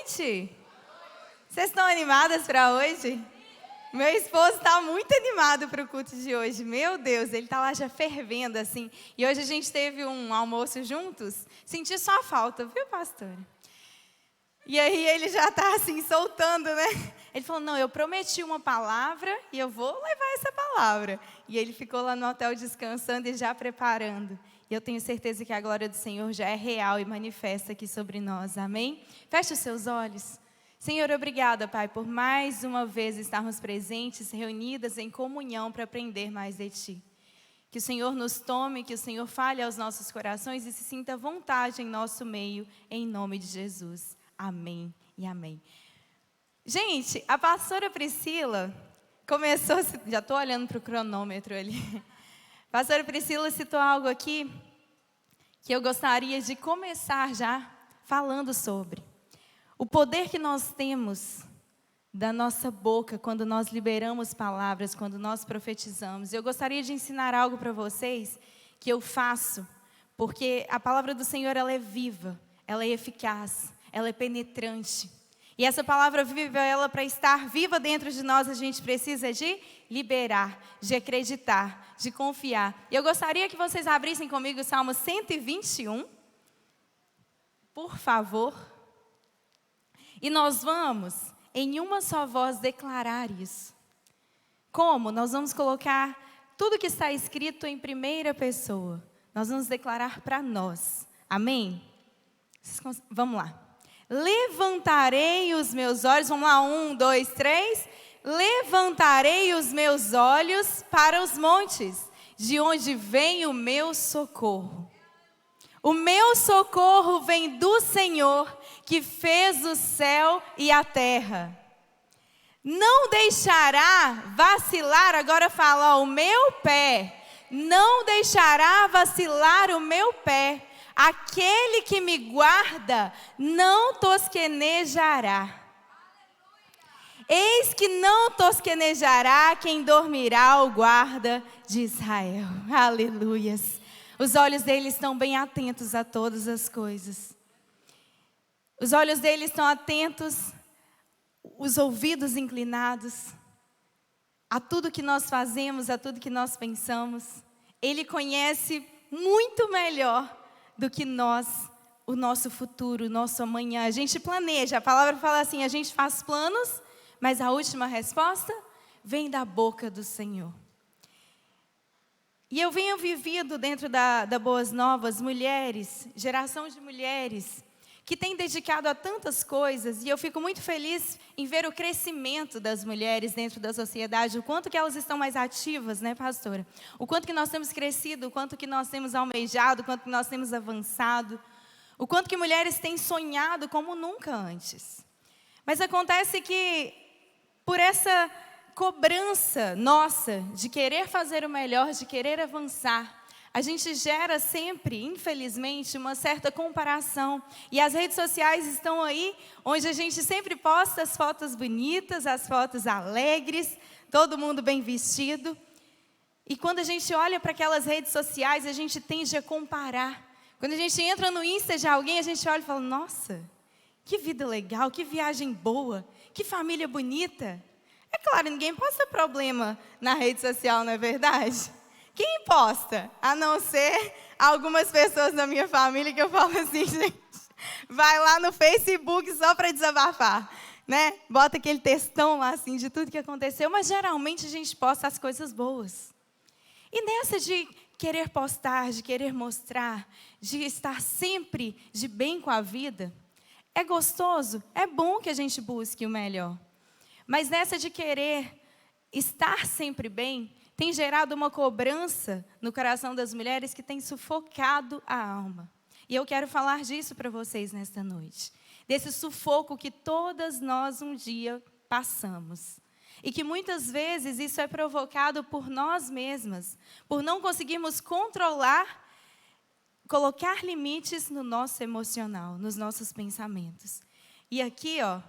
noite! Vocês estão animadas para hoje? Meu esposo está muito animado para o culto de hoje. Meu Deus, ele está lá já fervendo assim. E hoje a gente teve um almoço juntos. Senti só a falta, viu, pastora? E aí ele já está assim, soltando, né? Ele falou, não, eu prometi uma palavra e eu vou levar essa palavra. E ele ficou lá no hotel descansando e já preparando. E eu tenho certeza que a glória do Senhor já é real e manifesta aqui sobre nós. Amém? Feche os seus olhos. Senhor, obrigada, Pai, por mais uma vez estarmos presentes, reunidas em comunhão para aprender mais de Ti. Que o Senhor nos tome, que o Senhor fale aos nossos corações e se sinta à vontade em nosso meio, em nome de Jesus. Amém e amém. Gente, a pastora Priscila começou, já estou olhando para o cronômetro ali. A pastora Priscila citou algo aqui que eu gostaria de começar já falando sobre. O poder que nós temos da nossa boca quando nós liberamos palavras, quando nós profetizamos. Eu gostaria de ensinar algo para vocês que eu faço, porque a palavra do Senhor ela é viva, ela é eficaz, ela é penetrante. E essa palavra viva, ela para estar viva dentro de nós, a gente precisa de liberar, de acreditar, de confiar. E eu gostaria que vocês abrissem comigo o Salmo 121, por favor. E nós vamos, em uma só voz, declarar isso. Como? Nós vamos colocar tudo que está escrito em primeira pessoa. Nós vamos declarar para nós. Amém? Vamos lá. Levantarei os meus olhos. Vamos lá, 1, 2, 3. Levantarei os meus olhos para os montes, de onde vem o meu socorro. O meu socorro vem do Senhor, que fez o céu e a terra. Não deixará vacilar, agora fala, ó, o meu pé. Não deixará vacilar o meu pé. Aquele que me guarda não tosquenejará. Eis que não tosquenejará quem dormirá o guarda de Israel. Aleluias. Os olhos dele estão bem atentos a todas as coisas. Os olhos dele estão atentos, os ouvidos inclinados a tudo que nós fazemos, a tudo que nós pensamos. Ele conhece muito melhor do que nós, o nosso futuro, o nosso amanhã. A gente planeja, a palavra fala assim, a gente faz planos, mas a última resposta vem da boca do Senhor. E eu venho vivido dentro da Boas Novas, mulheres, geração de mulheres, que têm dedicado a tantas coisas, e eu fico muito feliz em ver o crescimento das mulheres dentro da sociedade, o quanto que elas estão mais ativas, né, pastora? O quanto que nós temos crescido, o quanto que nós temos almejado, o quanto que nós temos avançado, o quanto que mulheres têm sonhado como nunca antes. Mas acontece que, por essa cobrança nossa de querer fazer o melhor, de querer avançar, a gente gera sempre, infelizmente, uma certa comparação. E as redes sociais estão aí, onde a gente sempre posta as fotos bonitas, as fotos alegres, todo mundo bem vestido. E quando a gente olha para aquelas redes sociais, a gente tende a comparar. Quando a gente entra no Insta de alguém, a gente olha e fala, nossa, que vida legal, que viagem boa, que família bonita. É claro, ninguém posta problema na rede social, não é verdade? Quem posta? A não ser algumas pessoas da minha família que eu falo assim, gente, vai lá no Facebook só para desabafar, né? Bota aquele textão lá assim de tudo que aconteceu, mas geralmente a gente posta as coisas boas. E nessa de querer postar, de querer mostrar, de estar sempre de bem com a vida, é gostoso, é bom que a gente busque o melhor. Mas nessa de querer estar sempre bem, tem gerado uma cobrança no coração das mulheres que tem sufocado a alma. E eu quero falar disso para vocês nesta noite. Desse sufoco que todas nós um dia passamos. E que muitas vezes isso é provocado por nós mesmas, por não conseguirmos controlar, colocar limites no nosso emocional, nos nossos pensamentos. E aqui, ó,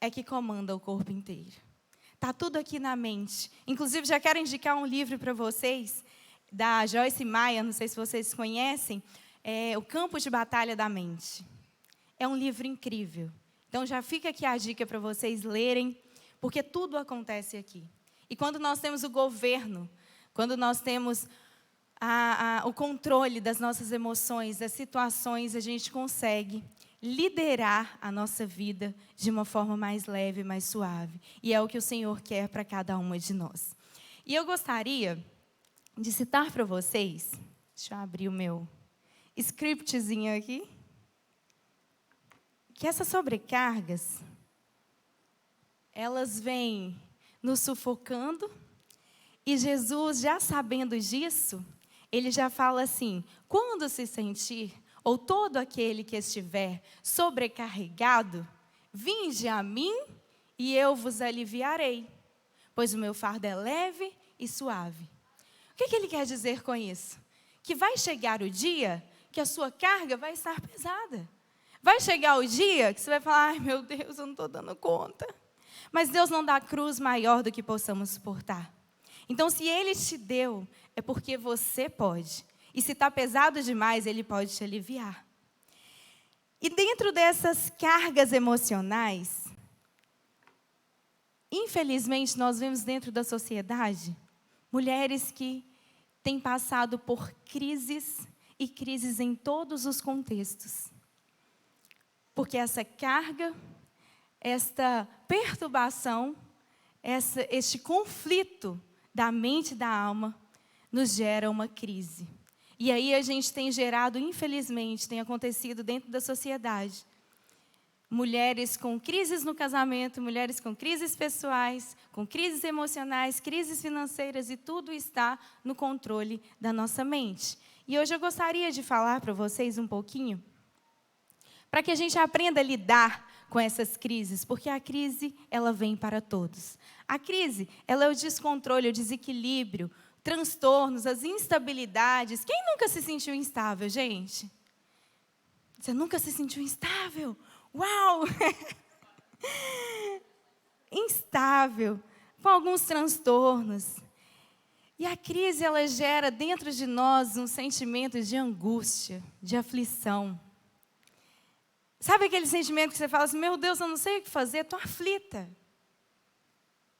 é que comanda o corpo inteiro. Está tudo aqui na mente. Inclusive, já quero indicar um livro para vocês, da Joyce Meyer, não sei se vocês conhecem, O Campo de Batalha da Mente. É um livro incrível, Então já fica aqui a dica para vocês lerem, porque tudo acontece aqui. E quando nós temos o governo, quando nós temos o controle das nossas emoções, das situações, a gente consegue liderar a nossa vida de uma forma mais leve, mais suave. E é o que o Senhor quer para cada uma de nós. E eu gostaria de citar para vocês, deixa eu abrir o meu scriptzinho aqui, que essas sobrecargas, elas vêm nos sufocando, e Jesus, já sabendo disso, ele já fala assim: quando se sentir, ou todo aquele que estiver sobrecarregado, vinde a mim e eu vos aliviarei, pois o meu fardo é leve e suave. O que ele quer dizer com isso? Que vai chegar o dia que a sua carga vai estar pesada. Vai chegar o dia que você vai falar: ai meu Deus, eu não estou dando conta. Mas Deus não dá cruz maior do que possamos suportar. Então, se Ele te deu, é porque você pode. E se está pesado demais, Ele pode te aliviar. E dentro dessas cargas emocionais, infelizmente, nós vemos dentro da sociedade mulheres que têm passado por crises, e crises em todos os contextos. Porque essa carga, esta perturbação, este conflito da mente e da alma, nos gera uma crise. E aí a gente tem gerado, infelizmente, tem acontecido dentro da sociedade, mulheres com crises no casamento, mulheres com crises pessoais, com crises emocionais, crises financeiras, e tudo está no controle da nossa mente. E hoje eu gostaria de falar para vocês um pouquinho, para que a gente aprenda a lidar com essas crises, porque a crise, ela vem para todos. A crise, ela é o descontrole, o desequilíbrio, transtornos, as instabilidades. Quem nunca se sentiu instável, gente? Você nunca se sentiu instável? Uau! Instável, com alguns transtornos. E a crise, ela gera dentro de nós um sentimento de angústia, de aflição. Sabe aquele sentimento que você fala assim: meu Deus, eu não sei o que fazer, estou aflita.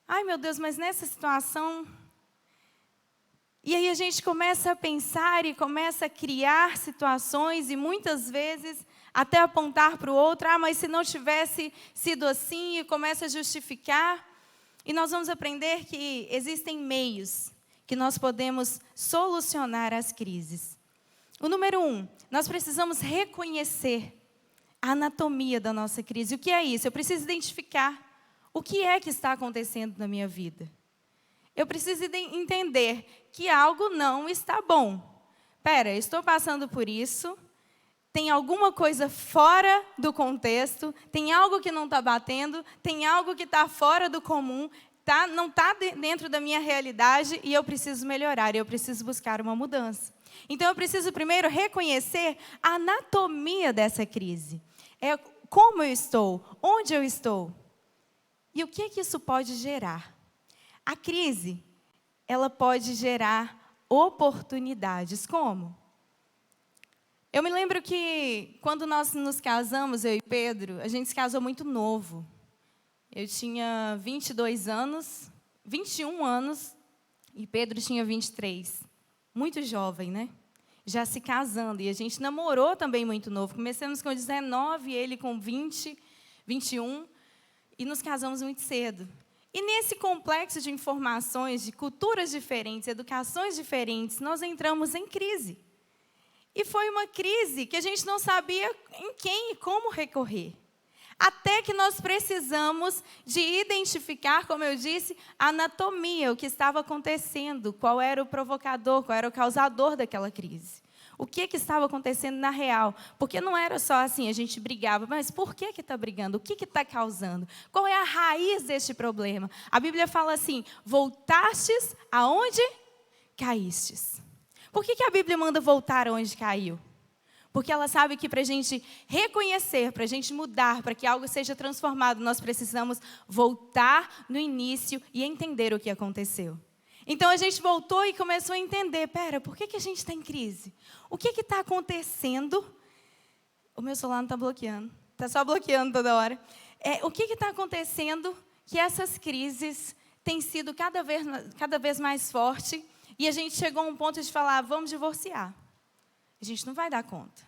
Ai, meu Deus, mas nessa situação... E aí a gente começa a pensar e começa a criar situações, e muitas vezes até apontar para o outro: ah, mas se não tivesse sido assim, e começa a justificar. E nós vamos aprender que existem meios que nós podemos solucionar as crises. O número 1, nós precisamos reconhecer a anatomia da nossa crise. O que é isso? Eu preciso identificar o que é que está acontecendo na minha vida. Eu preciso entender que algo não está bom. Espera, eu estou passando por isso, tem alguma coisa fora do contexto, tem algo que não está batendo, tem algo que está fora do comum, não está dentro da minha realidade, e eu preciso melhorar, eu preciso buscar uma mudança. Então, eu preciso primeiro reconhecer a anatomia dessa crise. É como eu estou, onde eu estou. E o que isso pode gerar? A crise, ela pode gerar oportunidades. Como? Eu me lembro que quando nós nos casamos, eu e Pedro, a gente se casou muito novo. Eu tinha 22 anos, 21 anos, e Pedro tinha 23. Muito jovem, né? Já se casando. E a gente namorou também muito novo. Começamos com 19, ele com 20, 21, e nos casamos muito cedo. E nesse complexo de informações, de culturas diferentes, educações diferentes, nós entramos em crise. E foi uma crise que a gente não sabia em quem e como recorrer. Até que nós precisamos de identificar, como eu disse, a anatomia, o que estava acontecendo, qual era o provocador, qual era o causador daquela crise. O que estava acontecendo na real? Porque não era só assim, a gente brigava, mas por que está brigando? O que está causando? Qual é a raiz deste problema? A Bíblia fala assim: voltastes aonde caístes. Por que a Bíblia manda voltar aonde caiu? Porque ela sabe que para a gente reconhecer, para a gente mudar, para que algo seja transformado, nós precisamos voltar no início e entender o que aconteceu. Então a gente voltou e começou a entender: pera, por que a gente está em crise? O que está acontecendo? O meu celular não está bloqueando, está só bloqueando toda hora. O que está acontecendo que essas crises têm sido cada vez mais forte e a gente chegou a um ponto de falar, vamos divorciar. A gente não vai dar conta.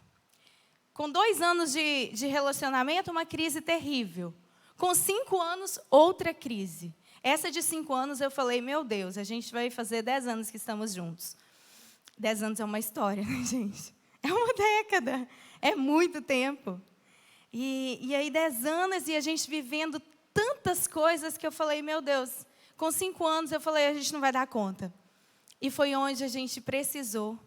Com 2 anos de relacionamento, uma crise terrível. Com 5 anos, outra crise. Essa de 5 anos eu falei, meu Deus, a gente vai fazer 10 anos que estamos juntos. 10 anos é uma história, né, gente? É uma década, é muito tempo. E aí 10 anos e a gente vivendo tantas coisas que eu falei, meu Deus, com 5 anos eu falei, a gente não vai dar conta. E foi onde a gente precisou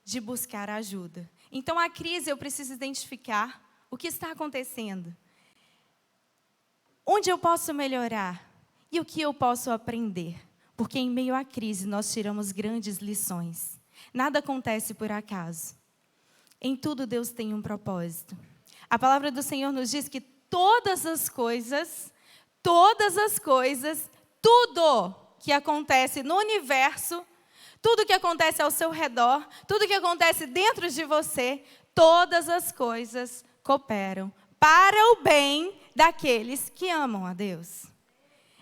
de buscar ajuda. Então, a crise, eu preciso identificar o que está acontecendo. Onde eu posso melhorar? E o que eu posso aprender? Porque em meio à crise, nós tiramos grandes lições. Nada acontece por acaso. Em tudo, Deus tem um propósito. A palavra do Senhor nos diz que todas as coisas, tudo que acontece no universo, tudo que acontece ao seu redor, tudo que acontece dentro de você, todas as coisas cooperam para o bem daqueles que amam a Deus.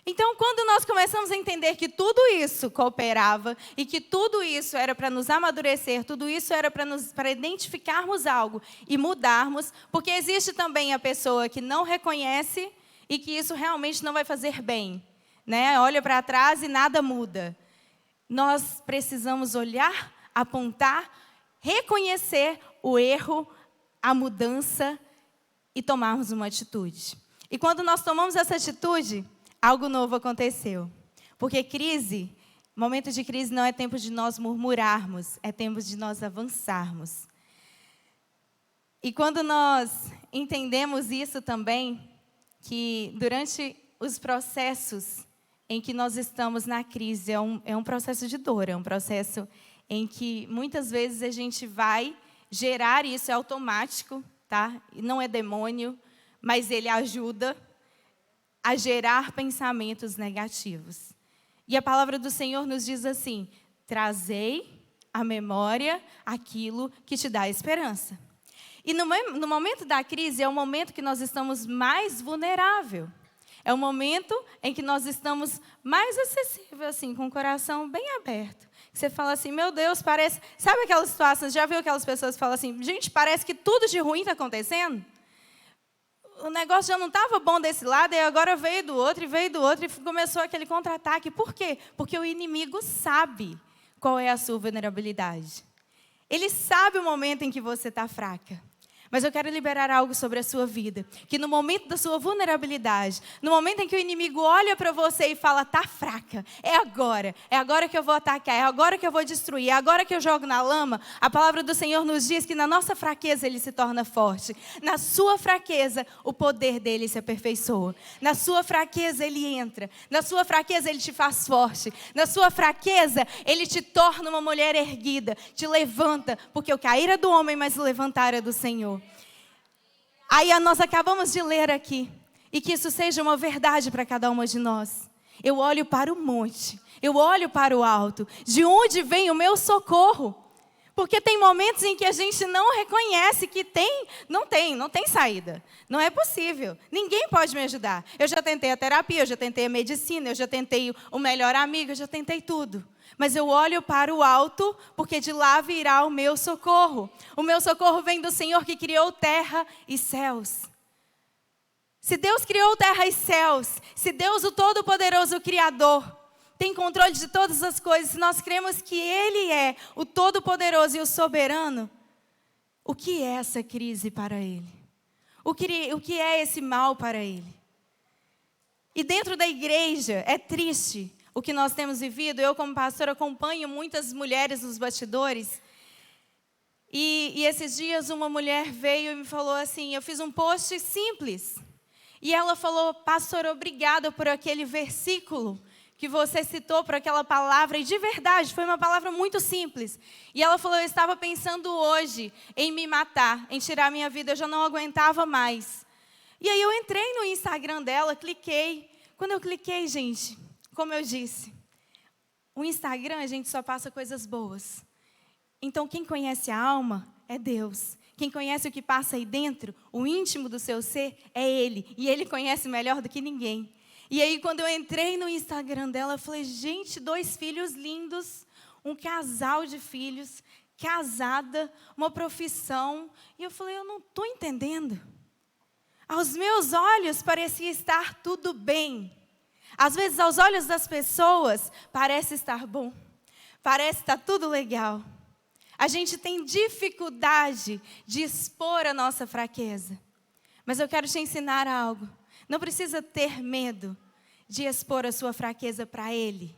Então, quando nós começamos a entender que tudo isso cooperava e que tudo isso era para nos amadurecer, tudo isso era para identificarmos algo e mudarmos, porque existe também a pessoa que não reconhece e que isso realmente não vai fazer bem, né? Olha para trás e nada muda. Nós precisamos olhar, apontar, reconhecer o erro, a mudança e tomarmos uma atitude. E quando nós tomamos essa atitude, algo novo aconteceu. Porque momento de crise não é tempo de nós murmurarmos, é tempo de nós avançarmos. E quando nós entendemos isso também, que durante os processos em que nós estamos na crise, é um processo de dor, é um processo em que muitas vezes a gente vai gerar isso, é automático, tá? Não é demônio, mas ele ajuda a gerar pensamentos negativos. E a palavra do Senhor nos diz assim, trazei à memória aquilo que te dá esperança. E no momento da crise, é o momento que nós estamos mais vulneráveis. É o momento em que nós estamos mais acessíveis, assim, com o coração bem aberto. Você fala assim, meu Deus, parece... Sabe aquelas situações, já viu aquelas pessoas que falam assim, gente, parece que tudo de ruim está acontecendo? O negócio já não estava bom desse lado, e agora veio do outro, e começou aquele contra-ataque. Por quê? Porque o inimigo sabe qual é a sua vulnerabilidade. Ele sabe o momento em que você está fraca. Mas eu quero liberar algo sobre a sua vida. Que no momento da sua vulnerabilidade, no momento em que o inimigo olha para você e fala, tá fraca, é agora que eu vou atacar, é agora que eu vou destruir, é agora que eu jogo na lama. A palavra do Senhor nos diz que na nossa fraqueza ele se torna forte. Na sua fraqueza, o poder dele se aperfeiçoa. Na sua fraqueza ele entra. Na sua fraqueza ele te faz forte. Na sua fraqueza ele te torna uma mulher erguida, te levanta, porque o cair é do homem, mas o levantar é do Senhor. Aí nós acabamos de ler aqui, e que isso seja uma verdade para cada uma de nós. Eu olho para o monte, eu olho para o alto, de onde vem o meu socorro? Porque tem momentos em que a gente não reconhece que não tem saída. Não é possível, ninguém pode me ajudar. Eu já tentei a terapia, eu já tentei a medicina, eu já tentei o melhor amigo, eu já tentei tudo. Mas eu olho para o alto, porque de lá virá o meu socorro. O meu socorro vem do Senhor que criou terra e céus. Se Deus criou terra e céus, se Deus, o Todo-Poderoso, o Criador, tem controle de todas as coisas, se nós cremos que Ele é o Todo-Poderoso e o Soberano, o que é essa crise para Ele? O que é esse mal para Ele? E dentro da igreja, é triste o que nós temos vivido. Eu, como pastora, acompanho muitas mulheres nos bastidores. E esses dias uma mulher veio e me falou assim, eu fiz um post simples. E ela falou, pastora, obrigada por aquele versículo que você citou, por aquela palavra. E de verdade, foi uma palavra muito simples. E ela falou, eu estava pensando hoje em me matar, em tirar minha vida. Eu já não aguentava mais. E aí eu entrei no Instagram dela, cliquei. Quando eu cliquei, gente... Como eu disse, o Instagram a gente só passa coisas boas. Então quem conhece a alma é Deus. Quem conhece o que passa aí dentro, o íntimo do seu ser, é Ele. E Ele conhece melhor do que ninguém. E aí, quando eu entrei no Instagram dela, eu falei, gente, 2 filhos lindos, um casal de filhos, casada, uma profissão. E eu falei, eu não estou entendendo. Aos meus olhos, parecia estar tudo bem. Às vezes, aos olhos das pessoas, parece estar bom. Parece estar tudo legal. A gente tem dificuldade de expor a nossa fraqueza. Mas eu quero te ensinar algo. Não precisa ter medo de expor a sua fraqueza para Ele.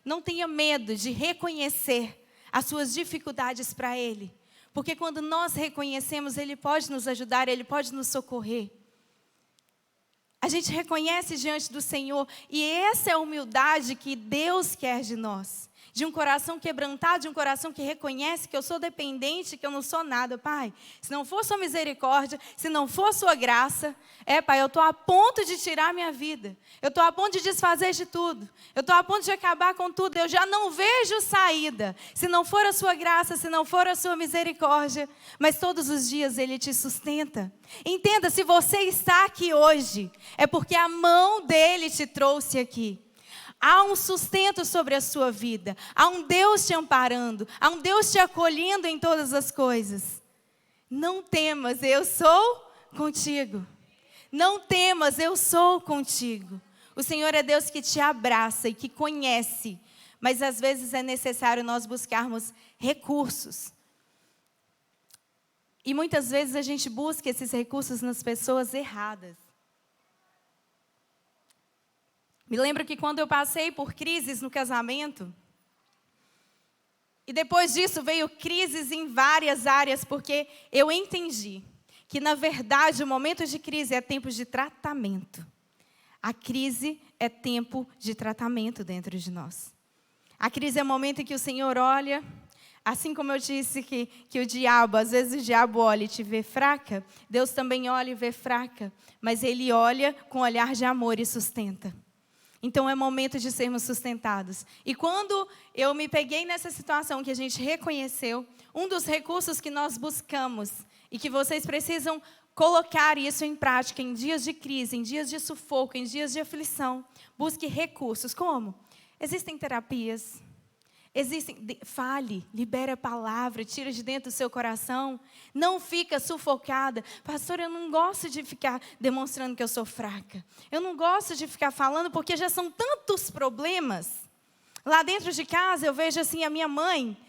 Não tenha medo de reconhecer as suas dificuldades para Ele. Porque quando nós reconhecemos, Ele pode nos ajudar, Ele pode nos socorrer. A gente reconhece diante do Senhor. E essa é a humildade que Deus quer de nós. De um coração quebrantado, de um coração que reconhece que eu sou dependente, que eu não sou nada, Pai. Se não for sua misericórdia, se não for sua graça, Pai, eu estou a ponto de tirar minha vida. Eu estou a ponto de desfazer de tudo. Eu estou a ponto de acabar com tudo. Eu já não vejo saída. Se não for a sua graça, se não for a sua misericórdia. Mas todos os dias Ele te sustenta. Entenda, se você está aqui hoje, é porque a mão dEle te trouxe aqui. Há um sustento sobre a sua vida. Há um Deus te amparando. Há um Deus te acolhendo em todas as coisas. Não temas, eu sou contigo. Não temas, eu sou contigo. O Senhor é Deus que te abraça e que conhece. Mas às vezes é necessário nós buscarmos recursos. E muitas vezes a gente busca esses recursos nas pessoas erradas. Me lembro que quando eu passei por crises no casamento, e depois disso veio crises em várias áreas, porque eu entendi que, na verdade, o momento de crise é tempo de tratamento. A crise é tempo de tratamento dentro de nós. A crise é o momento em que o Senhor olha, assim como eu disse que o diabo, às vezes o diabo olha e te vê fraca, Deus também olha e vê fraca, mas Ele olha com olhar de amor e sustenta. Então é momento de sermos sustentados. E quando eu me peguei nessa situação que a gente reconheceu, um dos recursos que nós buscamos e que vocês precisam colocar isso em prática em dias de crise, em dias de sufoco, em dias de aflição, busque recursos. Como? Existem terapias. Fale, libere a palavra, tira de dentro do seu coração. Não fica sufocada. Pastor, eu não gosto de ficar demonstrando que eu sou fraca. Eu não gosto de ficar falando porque já são tantos problemas. Lá dentro de casa eu vejo assim a minha mãe.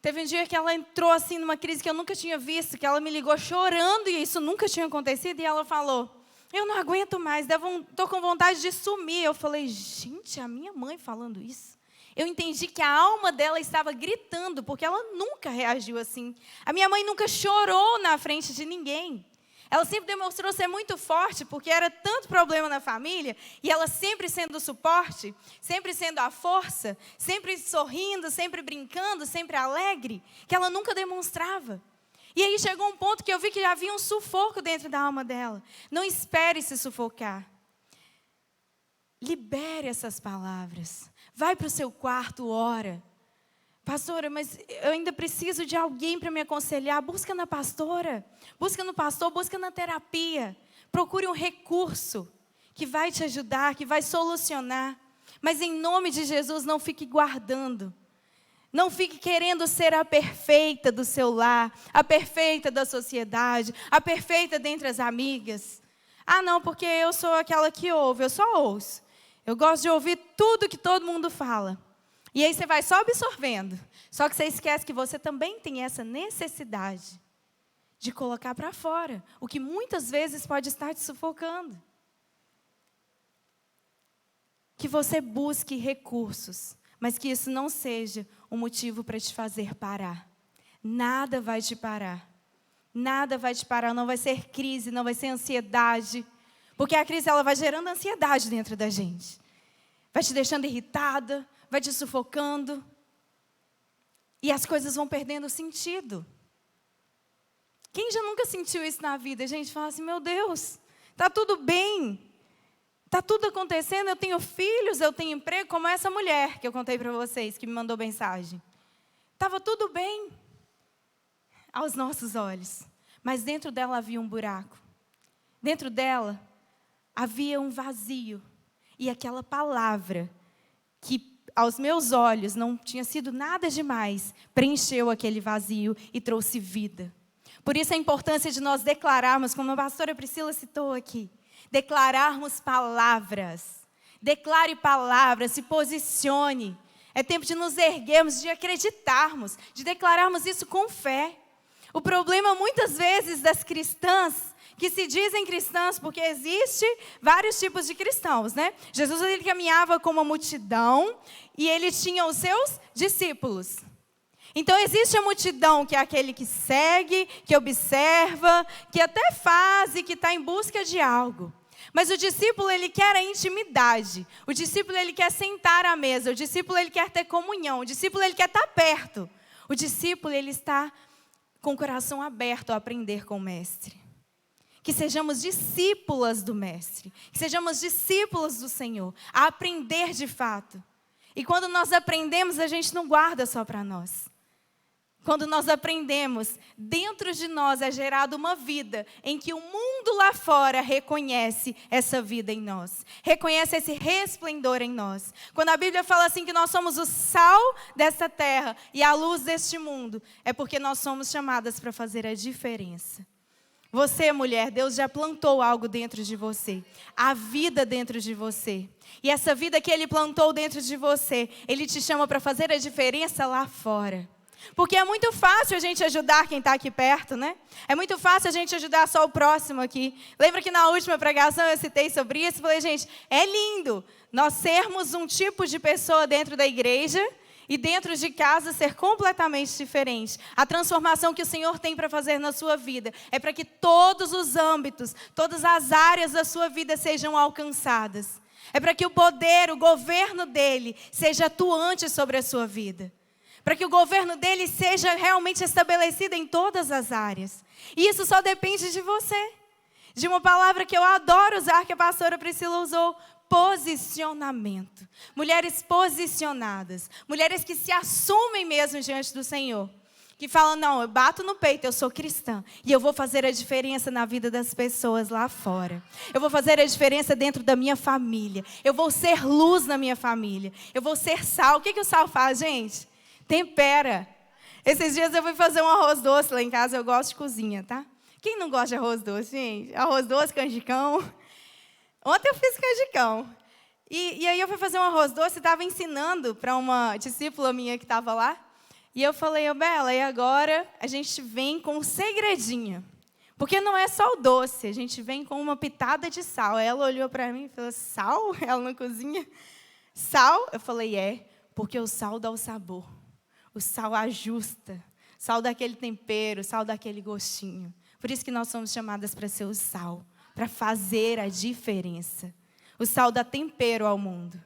Teve um dia que ela entrou assim numa crise que eu nunca tinha visto, que ela me ligou chorando e isso nunca tinha acontecido. E ela falou, eu não aguento mais, estou com vontade de sumir. Eu falei, gente, a minha mãe falando isso. Eu entendi que a alma dela estava gritando, porque ela nunca reagiu assim. A minha mãe nunca chorou na frente de ninguém. Ela sempre demonstrou ser muito forte, porque era tanto problema na família, e ela sempre sendo o suporte, sempre sendo a força, sempre sorrindo, sempre brincando, sempre alegre, que ela nunca demonstrava. E aí chegou um ponto que eu vi que havia um sufoco dentro da alma dela. Não espere se sufocar. Libere essas palavras. Vai para o seu quarto, ora. Pastora, mas eu ainda preciso de alguém para me aconselhar. Busca na pastora, busca no pastor, busca na terapia. Procure um recurso que vai te ajudar, que vai solucionar. Mas em nome de Jesus, não fique guardando. Não fique querendo ser a perfeita do seu lar, a perfeita da sociedade, a perfeita dentre as amigas. Ah, não, porque eu sou aquela que ouve, eu só ouço. Eu gosto de ouvir tudo que todo mundo fala. E aí você vai só absorvendo. Só que você esquece que você também tem essa necessidade de colocar para fora. O que muitas vezes pode estar te sufocando. Que você busque recursos. Mas que isso não seja um motivo para te fazer parar. Nada vai te parar. Nada vai te parar. Não vai ser crise, não vai ser ansiedade. Porque a crise ela vai gerando ansiedade dentro da gente. Vai te deixando irritada, vai te sufocando. E as coisas vão perdendo sentido. Quem já nunca sentiu isso na vida? A gente fala assim, meu Deus, está tudo bem. Está tudo acontecendo, eu tenho filhos, eu tenho emprego, como essa mulher que eu contei para vocês, que me mandou mensagem. Estava tudo bem. aos nossos olhos. Mas dentro dela havia um buraco. Dentro dela havia um vazio. E aquela palavra, que aos meus olhos não tinha sido nada demais, preencheu aquele vazio e trouxe vida. Por isso a importância de nós declararmos, como a pastora Priscila citou aqui, declararmos palavras. Declare palavras, se posicione. É tempo de nos erguermos, de acreditarmos, de declararmos isso com fé. O problema muitas vezes das cristãs, que se dizem cristãs, porque existe vários tipos de cristãos, né? Jesus, ele caminhava com uma multidão e ele tinha os seus discípulos. Então existe a multidão, que é aquele que segue, que observa, que até faz e que está em busca de algo. Mas o discípulo, ele quer a intimidade. O discípulo, ele quer sentar à mesa. O discípulo, ele quer ter comunhão. O discípulo, ele quer estar perto. O discípulo, ele está com o coração aberto a aprender com o Mestre. Que sejamos discípulas do Mestre. Que sejamos discípulos do Senhor. A aprender de fato. E quando nós aprendemos, a gente não guarda só para nós. Quando nós aprendemos, dentro de nós é gerada uma vida em que o mundo lá fora reconhece essa vida em nós. Reconhece esse resplendor em nós. Quando a Bíblia fala assim que nós somos o sal dessa terra e a luz deste mundo, é porque nós somos chamadas para fazer a diferença. Você, mulher, Deus já plantou algo dentro de você. A vida dentro de você. E essa vida que Ele plantou dentro de você, Ele te chama para fazer a diferença lá fora. Porque é muito fácil a gente ajudar quem está aqui perto, né? É muito fácil a gente ajudar só o próximo aqui. Lembra que na última pregação eu citei sobre isso? Falei, gente, é lindo nós sermos um tipo de pessoa dentro da igreja e dentro de casa ser completamente diferente. A transformação que o Senhor tem para fazer na sua vida é para que todos os âmbitos, todas as áreas da sua vida sejam alcançadas. É para que o poder, o governo dele seja atuante sobre a sua vida. Para que o governo dele seja realmente estabelecido em todas as áreas. E isso só depende de você. De uma palavra que eu adoro usar, que a pastora Priscila usou, posicionamento. Mulheres posicionadas. Mulheres que se assumem mesmo diante do Senhor. Que falam, não, eu bato no peito, eu sou cristã. E eu vou fazer a diferença na vida das pessoas lá fora. Eu vou fazer a diferença dentro da minha família. Eu vou ser luz na minha família. Eu vou ser sal. O que o sal faz, gente? Tempera. Esses dias eu fui fazer um arroz doce lá em casa. Eu gosto de cozinha, tá? Quem não gosta de arroz doce, gente? Arroz doce, canjicão. Ontem eu fiz canjicão. E aí eu fui fazer um arroz doce e estava ensinando para uma discípula minha que estava lá. E eu falei, ô Bela, e agora a gente vem com um segredinho. Porque não é só o doce, a gente vem com uma pitada de sal. Aí ela olhou para mim e falou, sal? Ela na cozinha. Sal? Eu falei, é, porque o sal dá o sabor. O sal ajusta, sal daquele tempero, sal daquele gostinho. Por isso que nós somos chamadas para ser o sal, para fazer a diferença. O sal dá tempero ao mundo.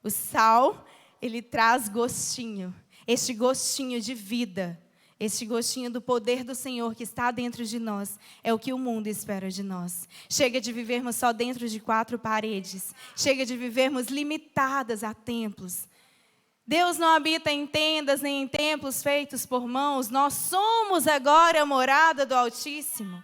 O sal, ele traz gostinho, este gostinho de vida, este gostinho do poder do Senhor que está dentro de nós, é o que o mundo espera de nós. Chega de vivermos só dentro de 4 paredes, chega de vivermos limitadas a templos. Deus não habita em tendas nem em templos feitos por mãos. Nós somos agora a morada do Altíssimo.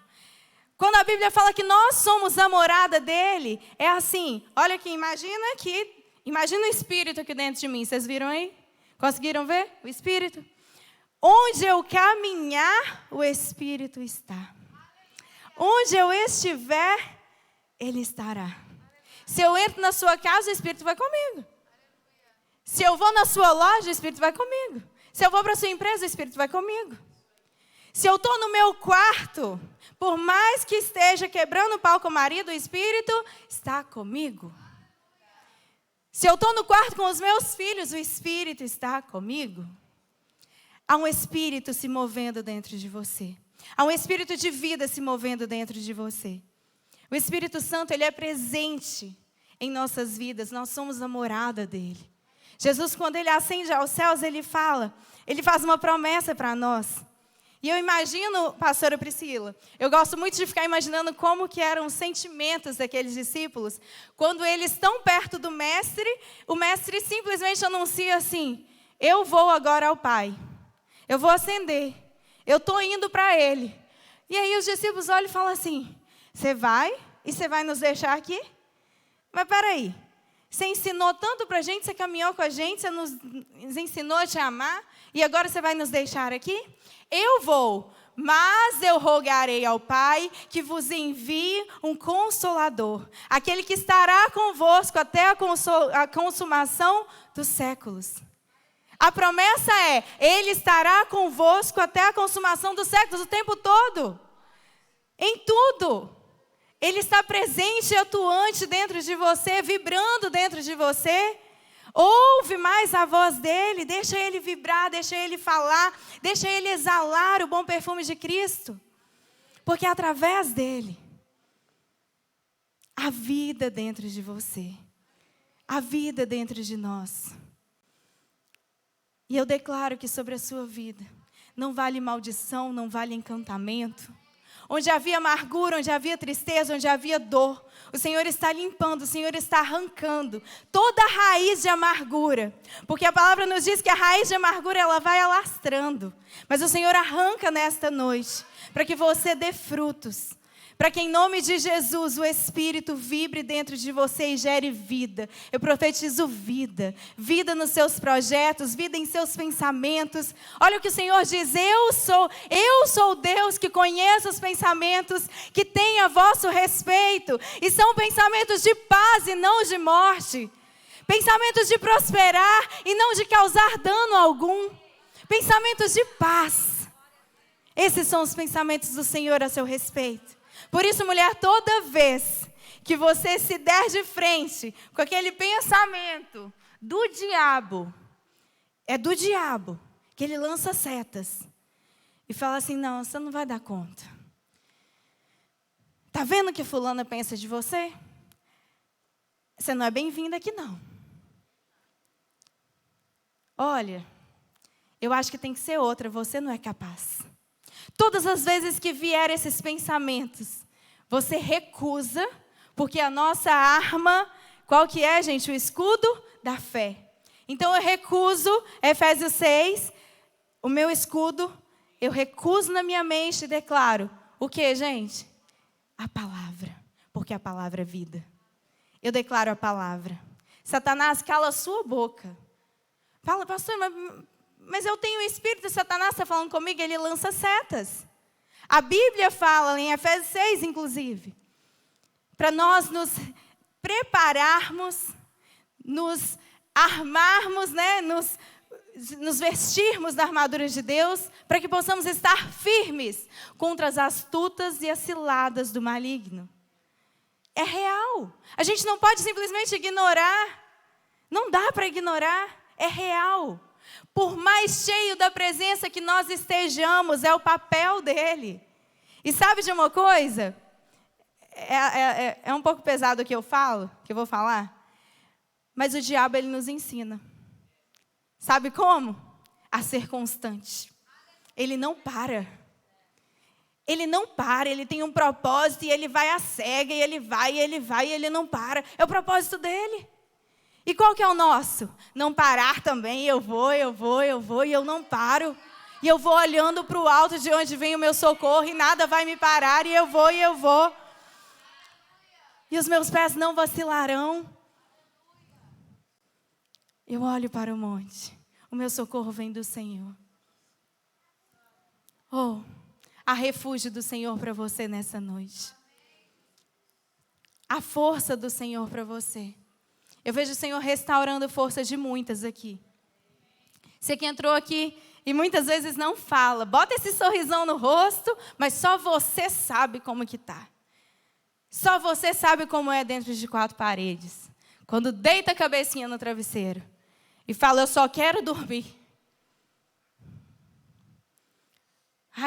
Quando a Bíblia fala que nós somos a morada dele, é assim, olha aqui, imagina o Espírito aqui dentro de mim. Vocês viram aí? Conseguiram ver o Espírito? Onde eu caminhar, o Espírito está. Onde eu estiver, ele estará. Se eu entro na sua casa, o Espírito vai comigo. Se eu vou na sua loja, o Espírito vai comigo. Se eu vou para a sua empresa, o Espírito vai comigo. Se eu estou no meu quarto, por mais que esteja quebrando o pau com o marido, o Espírito está comigo. Se eu estou no quarto com os meus filhos, o Espírito está comigo. Há um Espírito se movendo dentro de você. Há um Espírito de vida se movendo dentro de você. O Espírito Santo, ele é presente em nossas vidas. Nós somos a morada dele. Jesus, quando ele ascende aos céus, ele faz uma promessa para nós. E eu imagino, pastora Priscila, eu gosto muito de ficar imaginando como que eram os sentimentos daqueles discípulos. Quando eles estão perto do Mestre, o Mestre simplesmente anuncia assim, eu vou agora ao Pai. Eu vou ascender. eu estou indo para ele. E aí os discípulos olham e falam assim, você vai? E você vai nos deixar aqui? Mas peraí, você ensinou tanto para a gente, você caminhou com a gente, você nos ensinou a te amar, e agora você vai nos deixar aqui? Eu vou, mas eu rogarei ao Pai que vos envie um Consolador, aquele que estará convosco até a consumação dos séculos. A promessa é, Ele estará convosco até a consumação dos séculos, o tempo todo, em tudo. Ele está presente e atuante dentro de você, vibrando dentro de você. Ouve mais a voz dele, deixa ele vibrar, deixa ele falar, deixa ele exalar o bom perfume de Cristo. Porque é através dele, a vida dentro de você, a vida dentro de nós. E eu declaro que sobre a sua vida, não vale maldição, não vale encantamento. Onde havia amargura, onde havia tristeza, onde havia dor, o Senhor está limpando, o Senhor está arrancando toda a raiz de amargura. Porque a palavra nos diz que a raiz de amargura, ela vai alastrando. Mas o Senhor arranca nesta noite, para que você dê frutos. Para que em nome de Jesus o Espírito vibre dentro de você e gere vida. Eu profetizo vida. Vida nos seus projetos, vida em seus pensamentos. Olha o que o Senhor diz, eu sou Deus que conheço os pensamentos que tem a vosso respeito. E são pensamentos de paz e não de morte. Pensamentos de prosperar e não de causar dano algum. Pensamentos de paz. Esses são os pensamentos do Senhor a seu respeito. Por isso, mulher, toda vez que você se der de frente com aquele pensamento do diabo, é do diabo que ele lança setas e fala assim, não, você não vai dar conta. Tá vendo o que fulana pensa de você? Você não é bem-vinda aqui não. Olha, eu acho que tem que ser outra, você não é capaz. Todas as vezes que vier esses pensamentos, você recusa, porque a nossa arma, qual que é, gente? O escudo da fé. Então eu recuso, Efésios 6, o meu escudo, eu recuso na minha mente e declaro, o que, gente? A palavra, porque a palavra é vida. Eu declaro a palavra. Satanás, cala a sua boca. Fala, pastor, mas eu tenho o espírito de Satanás, está falando comigo, ele lança setas. A Bíblia fala, em Efésios 6, inclusive, para nós nos prepararmos, nos armarmos, né, nos vestirmos da armadura de Deus, para que possamos estar firmes contra as astutas e as ciladas do maligno. É real. A gente não pode simplesmente ignorar. Não dá para ignorar. É real. Por mais cheio da presença que nós estejamos, é o papel dele. E sabe de uma coisa? É um pouco pesado o que eu falo, que eu vou falar. Mas o diabo, ele nos ensina. Sabe como? A ser constante. Ele não para. Ele não para, ele tem um propósito e ele vai à cega, e ele vai, e ele não para. É o propósito dele. E qual que é o nosso? Não parar também, eu vou, e eu não paro. E eu vou olhando para o alto de onde vem o meu socorro, e nada vai me parar, e eu vou. E os meus pés não vacilarão. Eu olho para o monte, o meu socorro vem do Senhor. Oh, há refúgio do Senhor para você nessa noite. A força do Senhor para você. Eu vejo o Senhor restaurando a força de muitas aqui. Você que entrou aqui e muitas vezes não fala, bota esse sorrisão no rosto, mas só você sabe como que tá. Só você sabe como é dentro de 4 paredes. Quando deita a cabecinha no travesseiro e fala, eu só quero dormir.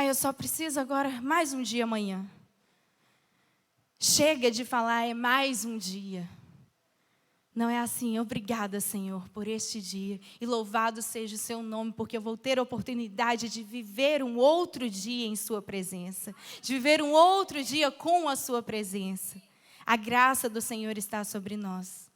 Eu só preciso agora mais um dia amanhã. Chega de falar, é mais um dia. Não é assim, obrigada, Senhor, por este dia. E louvado seja o seu nome, porque eu vou ter a oportunidade de viver um outro dia em sua presença. De viver um outro dia com a sua presença. A graça do Senhor está sobre nós.